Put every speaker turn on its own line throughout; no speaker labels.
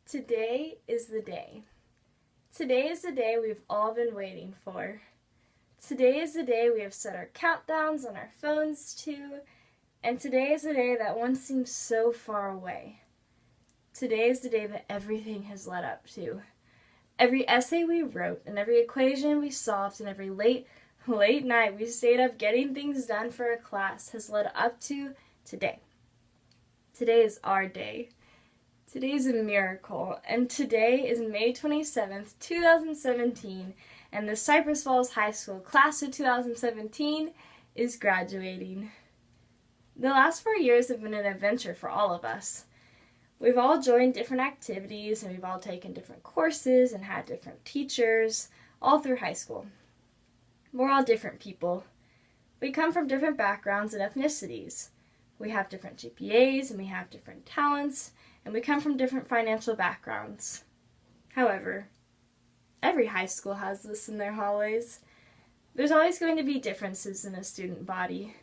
Today is the day. Today is the day we've all been waiting for. Today is the day we have set our countdowns on our phones to, and today is the day that once seemed so far away. Today is the day that everything has led up to. Every essay we wrote, and every equation we solved, and every late night we stayed up getting things done for a class has led up to today. Today is our day. Today is a miracle, and today is May 27th, 2017, and the Cypress Falls High School class of 2017 is graduating. The last 4 years have been an adventure for all of us. We've all joined different activities, and we've all taken different courses and had different teachers, all through high school. We're all different people. We come from different backgrounds and ethnicities. We have different GPAs, and we have different talents, and we come from different financial backgrounds. However, every high school has this in their hallways. There's always going to be differences in a student body.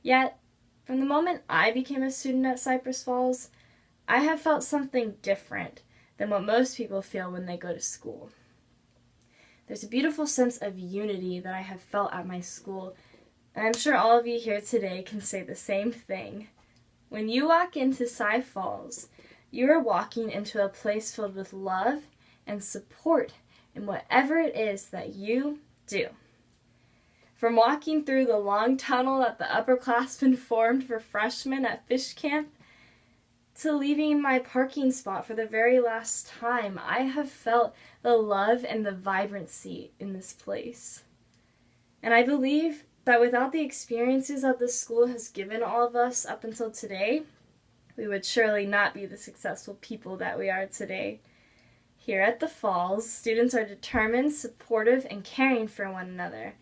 Yet, from the moment I became a student at Cypress Falls, I have felt something different than what most people feel when they go to school. There's a beautiful sense of unity that I have felt at my school, and I'm sure all of you here today can say the same thing. When you walk into Cy Falls, you are walking into a place filled with love and support in whatever it is that you do. From walking through the long tunnel that the upperclassmen formed for freshmen at fish camp, to leaving my parking spot for the very last time, I have felt the love and the vibrancy in this place. And I believe that without the experiences that this school has given all of us up until today, we would surely not be the successful people that we are today. Here at the Falls, students are determined, supportive, and caring for one another.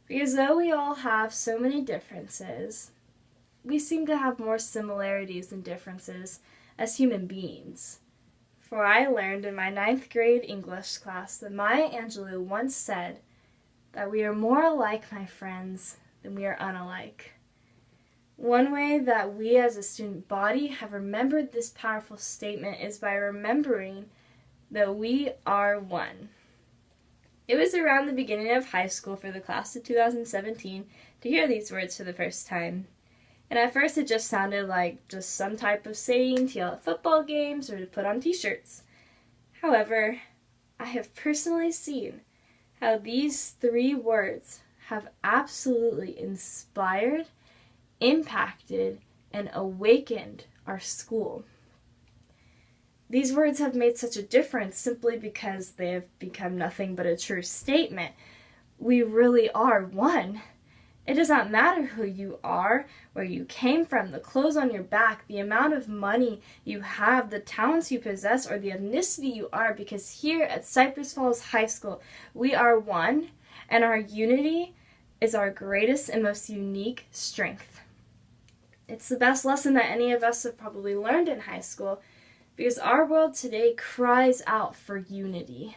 Because though we all have so many differences, we seem to have more similarities than differences as human beings. For I learned in my 9th grade English class that Maya Angelou once said that we are more alike, my friends, than we are unalike. One way that we as a student body have remembered this powerful statement is by remembering that we are one. It was around the beginning of high school for the class of 2017 to hear these words for the first time. And at first it just sounded like just some type of saying to yell at football games or to put on t-shirts. However, I have personally seen how these 3 words have absolutely inspired, impacted, and awakened our school. These words have made such a difference simply because they have become nothing but a true statement. We really are one. It does not matter who you are, where you came from, the clothes on your back, the amount of money you have, the talents you possess, or the ethnicity you are, because here at Cypress Falls High School, we are one, and our unity is our greatest and most unique strength. It's the best lesson that any of us have probably learned in high school, because our world today cries out for unity.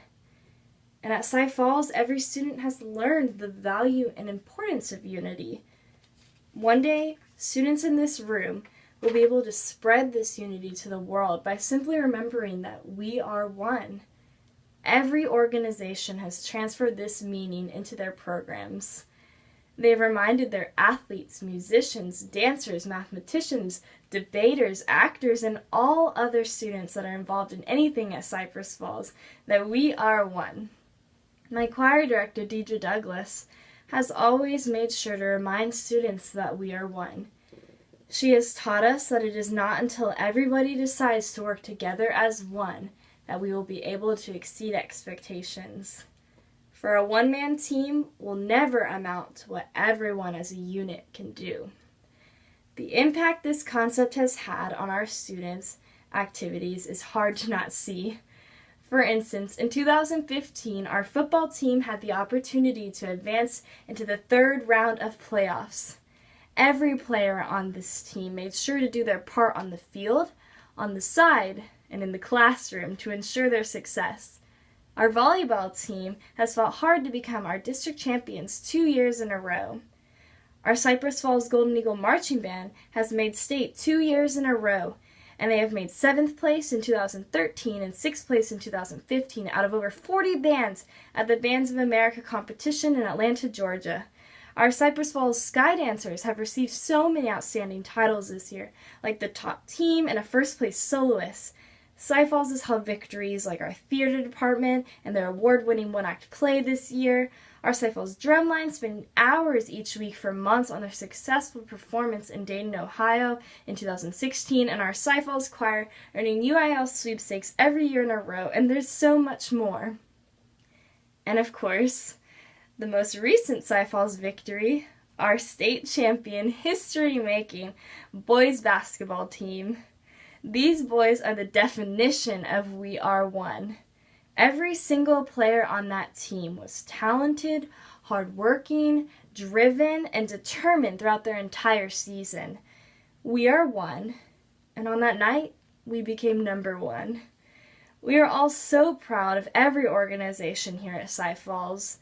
And at Cy Falls, every student has learned the value and importance of unity. One day, students in this room will be able to spread this unity to the world by simply remembering that we are one. Every organization has transferred this meaning into their programs. They have reminded their athletes, musicians, dancers, mathematicians, debaters, actors, and all other students that are involved in anything at Cypress Falls that we are one. My choir director, Deidre Douglas, has always made sure to remind students that we are one. She has taught us that it is not until everybody decides to work together as one that we will be able to exceed expectations. For a one-man team will never amount to what everyone as a unit can do. The impact this concept has had on our students' activities is hard to not see. For instance, in 2015, our football team had the opportunity to advance into the 3rd round of playoffs. Every player on this team made sure to do their part on the field, on the side, and in the classroom to ensure their success. Our volleyball team has fought hard to become our district champions 2 years in a row. Our Cypress Falls Golden Eagle Marching Band has made state 2 years in a row, and they have made 7th place in 2013 and 6th place in 2015 out of over 40 bands at the Bands of America competition in Atlanta, Georgia. Our Cypress Falls Sky Dancers have received so many outstanding titles this year, like the top team and a first-place soloist. Cy Falls has held victories like our theater department and their award-winning one-act play this year. Our Cy Falls Drumline spend hours each week for months on their successful performance in Dayton, Ohio in 2016, and our Cy Falls Choir earning UIL sweepstakes every year in a row, and there's so much more. And of course, the most recent Cy Falls victory, our state champion, history-making boys basketball team. These boys are the definition of we are one. Every single player on that team was talented, hardworking, driven, and determined throughout their entire season. We are one, and on that night, we became number one. We are all so proud of every organization here at Cy Falls.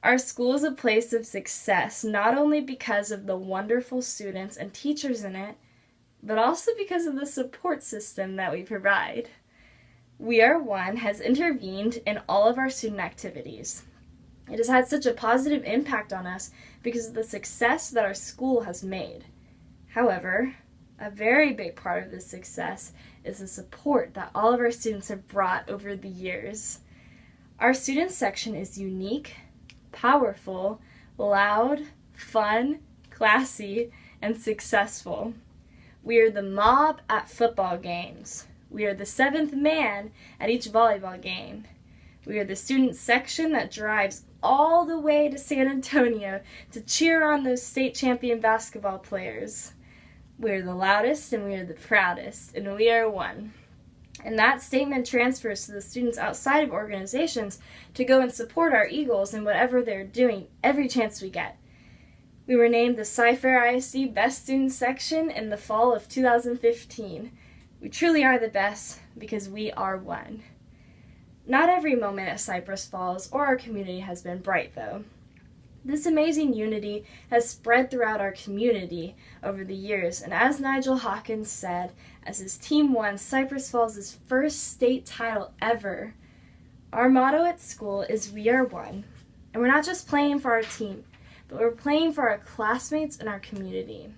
Our school is a place of success, not only because of the wonderful students and teachers in it, but also because of the support system that we provide. We Are One has intervened in all of our student activities. It has had such a positive impact on us because of the success that our school has made. However, a very big part of this success is the support that all of our students have brought over the years. Our student section is unique, powerful, loud, fun, classy, and successful. We are the mob at football games. We are the 7th man at each volleyball game. We are the student section that drives all the way to San Antonio to cheer on those state champion basketball players. We are the loudest and we are the proudest, and we are one. And that statement transfers to the students outside of organizations to go and support our Eagles in whatever they're doing every chance we get. We were named the Cy-Fair ISD Best Student Section in the fall of 2015. We truly are the best because we are one. Not every moment at Cypress Falls or our community has been bright, though. This amazing unity has spread throughout our community over the years, and as Nigel Hawkins said, as his team won Cypress Falls' first state title ever, our motto at school is We Are One, and we're not just playing for our team, but we're playing for our classmates and our community.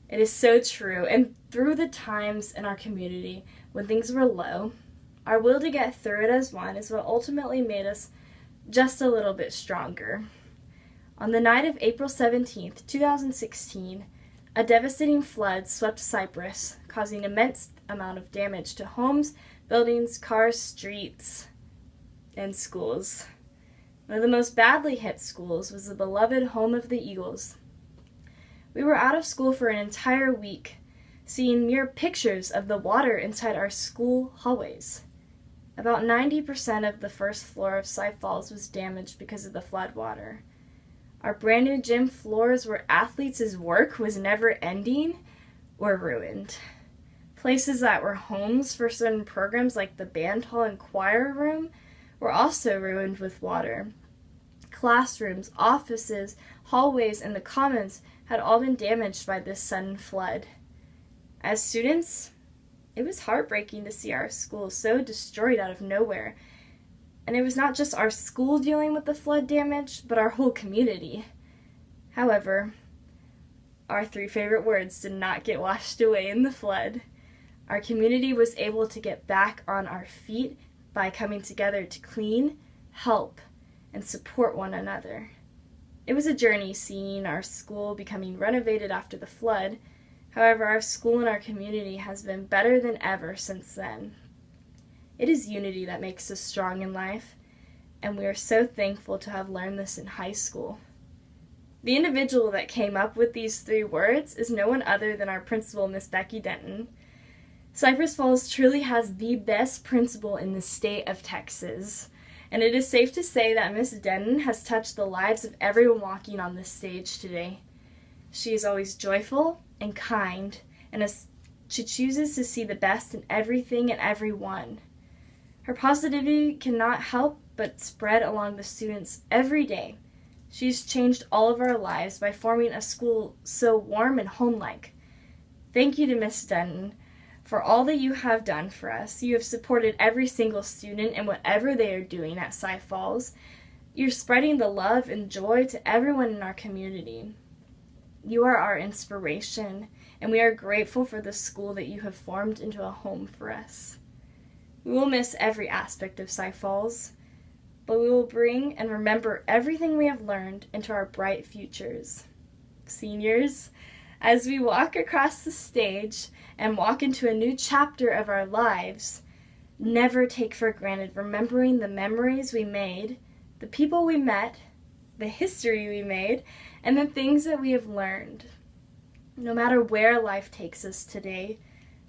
It is so true, and through the times in our community when things were low, our will to get through it as one is what ultimately made us just a little bit stronger. On the night of April 17th, 2016, a devastating flood swept Cypress, causing immense amount of damage to homes, buildings, cars, streets, and schools. One of the most badly hit schools was the beloved home of the Eagles. We were out of school for an entire week, seeing mere pictures of the water inside our school hallways. About 90% of the first floor of Cy Falls was damaged because of the flood water. Our brand new gym floors where athletes' work was never ending were ruined. Places that were homes for certain programs like the band hall and choir room were also ruined with water. Classrooms, offices, hallways, and the commons had all been damaged by this sudden flood. As students, it was heartbreaking to see our school so destroyed out of nowhere. And it was not just our school dealing with the flood damage, but our whole community. However, our 3 favorite words did not get washed away in the flood. Our community was able to get back on our feet by coming together to clean, help, and support one another. It was a journey seeing our school becoming renovated after the flood. However, our school and our community has been better than ever since then. It is unity that makes us strong in life, and we are so thankful to have learned this in high school. The individual that came up with these 3 words is no one other than our principal, Miss Becky Denton. Cypress Falls truly has the best principal in the state of Texas, and it is safe to say that Miss Denton has touched the lives of everyone walking on this stage today. She is always joyful and kind, and she chooses to see the best in everything and everyone. Her positivity cannot help but spread along the students every day. She's changed all of our lives by forming a school so warm and home-like. Thank you to Miss Denton for all that you have done for us. You have supported every single student in whatever they are doing at Cy Falls. You're spreading the love and joy to everyone in our community. You are our inspiration, and we are grateful for the school that you have formed into a home for us. We will miss every aspect of Cy Falls, but we will bring and remember everything we have learned into our bright futures. Seniors, as we walk across the stage and walk into a new chapter of our lives, never take for granted remembering the memories we made, the people we met, the history we made, and the things that we have learned. No matter where life takes us today,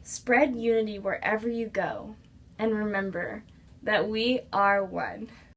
spread unity wherever you go, and remember that we are one.